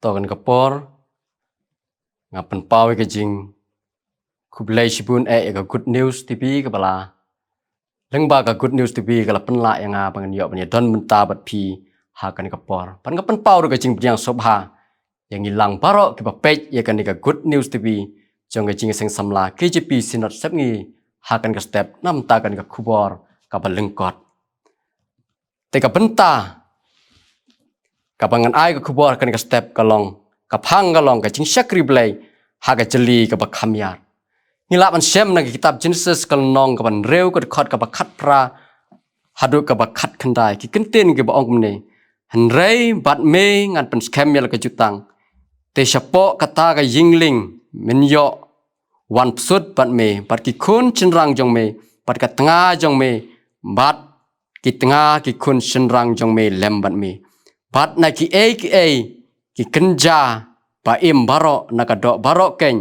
tokan kapor ngapen pawe ke jing kublai sibun ga Good News TV kepala lengba ga Good News TV kala penla yang pangan yo punya don menta bat pi hakan kapor pan ngapen pawe ke jing yang sobha yang hilang barok ke page ya kan ga Good News TV jong ke jing seng samla KJP sinot sepngi hakan ke step nam ta kan ke kubor ka lengkot teka benta kapangan ai ke kubor kan ke step kalong kapang kalong ke jing syakri blai haga jeli ke bakhamyar ngilap an syam nang kitab Genesis kalong kapan reu ke khot ke bakhat pra hadu ke bakhat khandai ki kentin ke baong ne henrei bat me ngan pen scamel ke jutang te syapo kata ke yingling menyo wan psut bat me bat ki kun chenrang jong me bat ka tengah jong me bat ki tengah ki kun chenrang jong me lem bat me bat na ki ki kenja ba im barok na ka dok barok ken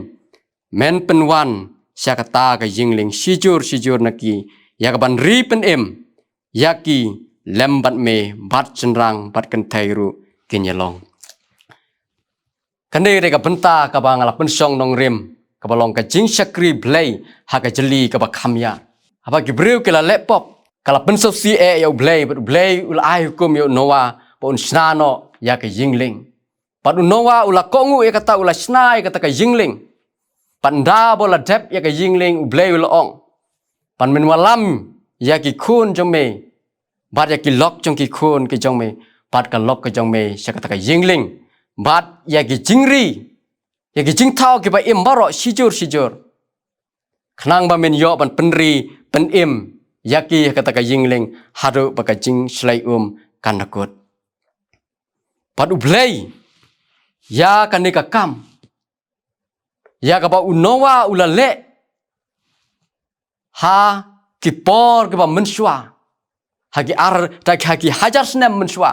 men penwan sya kata ka yingling sijur na ki ya ka ban ri pen im ya ki lem bat me bat chenrang bat ken thairu kinyalong kande re ka benta ka ba ngala pensong nong rim ka balong ka jing syakri blai ha ka jeli ka ba khamya apa ki breu ke la laptop kala pensop si ya blai ul ai hukum yo noa pun snano ya ke yingling padu noa ula kongu ya kata ula snai kata ka yingling panda bola dep ya ke yingling blai ula ong pan men walam ya ki kun jome bat ya ki lok jong ki kun ki jome bat ka lok ka jome sya kata ka yingling bat ya ki jingri ya ki jingtau ki ba im baro sijur khnang ba men yo ban penri pen im ya ki kata ka yingling hadu ba ka jing slai kanakut padu blai ya kan ka kam ya ka ba unowa ulale ha kipor ke ba mensua hagi ar tak hagi hajar senem mensua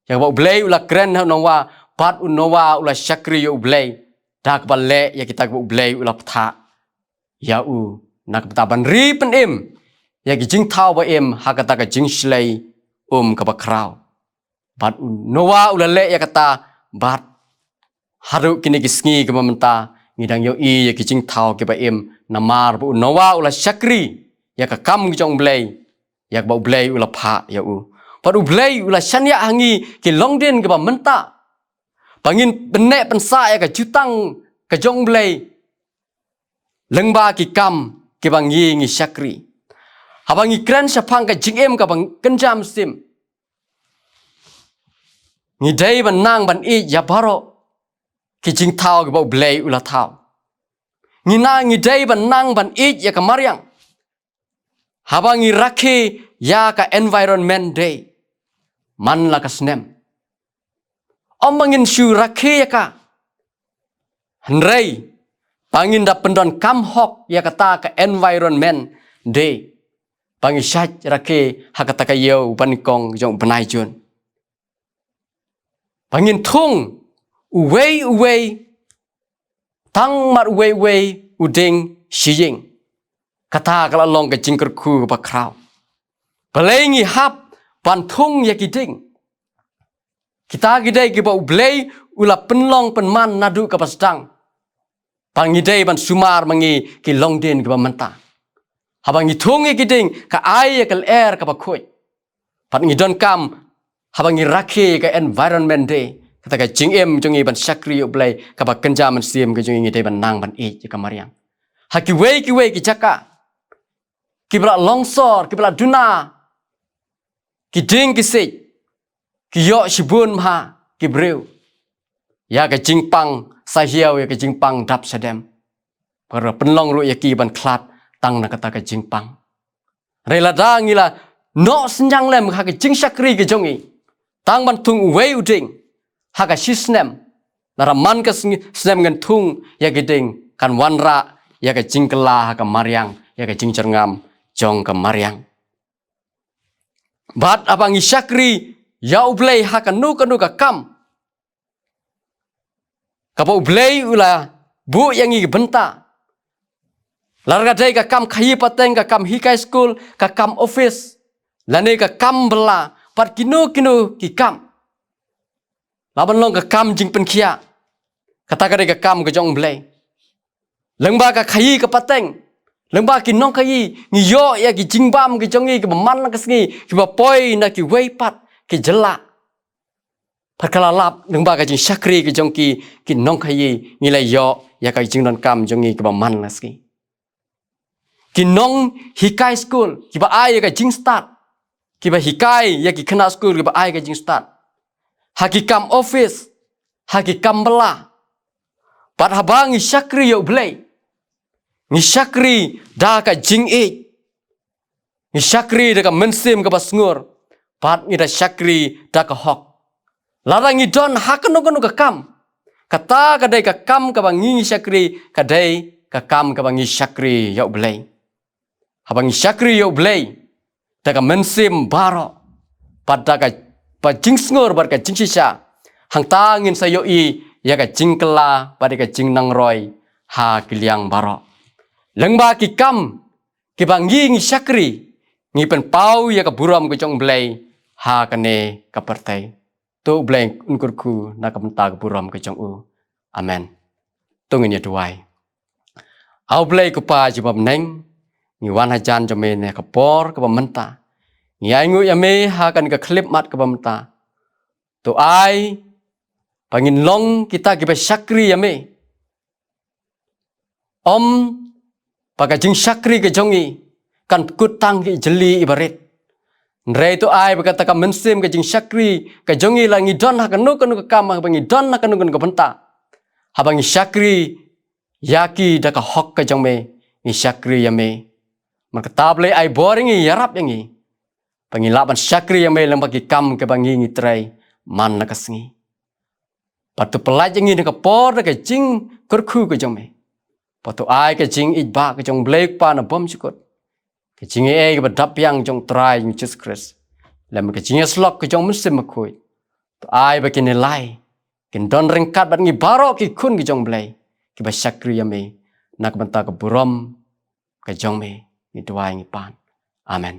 ya ba blai ula kren nowa pat unowa ula syakri yo blai dak ba le ya kita ba blai ula ptha ya nak ptaban ri pen im ya gi jing thau ba im ha kata ka jing slai ka ba krau bat nowa ulale ya kata bat haru kini kisngi ke mementa ngidang yo ya kicing thau ke ba im namar bu nowa ula syakri ya ka kam jong blai ya ba blai ula pha ya padu blai ula syanya hangi ki longden ke ba menta pangin benek pensa ya ka jutang ke jong blai lengba ki kam ke bang ngi syakri habangi kran syapang ka jingem ka bang kenjam sim ngidai ban nang ban i ya baro ki jing thau ke ba blai ula thau ngina ngidai ban nang ban i ya ka maryang habangi rakhi ya ka environment day man la ka snem omangin shu rakhi ya ka hnrei pangin da pendon kam hok ya kata ka environment day pangi syaj rakhi hakata ka yo ban kong jong banai jun pangin thung uwei tang mat uwei uding shiying kata kala long ke jingker ku ba krau balengi hap ban thung ya kiding kita gidai ke ba ublei ula penlong penman nadu ka pasdang pangidai ban sumar mangi ki longden ke ba menta habangi thung ya kiding ka ai ya kal air ka ba khoi pan ngidon kam habangi rakhi ka environment day kata ka jingem jongi ban syakri ublai ka ba kenja man sim ke jongi ngidai ban nang ban e ka maryang haki wei ki jaka ki bra longsor ki bra duna ki ding ki sej ki yo shibun ma ki breu ya ka jingpang sa hiau ya ka jingpang dap sadem para penlong ru ya ki ban klat tang na kata ka jingpang rela dangila no senjang lem ha ka jing syakri ke jongi tang ban tung wei uding ha ka sisnem lara man ka snem ngan tung ya geding kan wanra ya ka jingkela ha ka maryang ya ka jing cerngam jong ka maryang bat abangi syakri ya ublei ha ka nu ka kam ka ba ublei ula bu yang i benta larga dai ka kam khayi pateng ka kam hikai school ka kam office lane ka kam bela pat kinu ki kam laban long ka kam jing pen khia kata ka de ka kam ka jong blai lengba ka khayi ka pateng lengba ki nong khayi ngi yo ya ki jing bam ki jongi ki man ka sngi ki ba poi na ki wei pat ki jela pakala lap lengba ka jing syakri ki jong ki nong khayi ngi la yo ya ka jing non kam jongi ki ba man na sngi ki nong hikai school ki ba ai ka jing start ki ba hikai ya ki khana school ki ba ai ka jing start hakikam office hakikam bela pat habang ngi syakri yo blai ngi syakri da ka jing e ngi syakri da ka mensim ka basngur pat ngi da syakri da ka hok larang ngi don hakno kono ka kam kata ka dai ka kam ka bang ngi syakri ka dai ka kam ka bang ngi syakri yo blai habang ngi syakri yo blai da ka mensim baro pat da ka pa jing sngur bar ka jing sisa hang tangin sayo i ya ka jing kela pada ka jing nang roi ha kiliang baro lengba ki kam ki bangi ngi syakri ngi pen pau ya ka buram ka jong blai ha kane ka partai tu blai unkurku na ka menta ka buram ka jong u amen tungin ya duai au blai ku pa jibam neng ngi wan hajan jome ne ka por ka menta ngi ai ngu ya me ha kan ka klip mat ka menta tu ai pangin long kita ki syakri ya me om pakai jing syakri ke jongi kan kutang ki jeli ibarit nrei tu ai berkata ka mensim ke jing syakri ke jongi langi don ha kanu kanu ka kam bangi don ha kanu kanu ka benta habangi syakri yaki da ka hok ke jong me ni syakri ya me maka table ai boring i yarap yangi pangi laban syakri ya me lang bagi kam ke bangi ngi trai man na kasngi patu pelaj ngi ka por ka jing kurku ke jong me patu ai ka jing ijba ka jong blek pa na bom sikot ka jing e ka badap yang jong trai ni Jesus Christ lam ka jing slok ka jong musim makoi tu ai ba kin lai kin don ringkat bat ngi baro ki kun ki jong blai ki ba syakri ya me nak benta ka burom ka jong me ni tuai ngi pan amen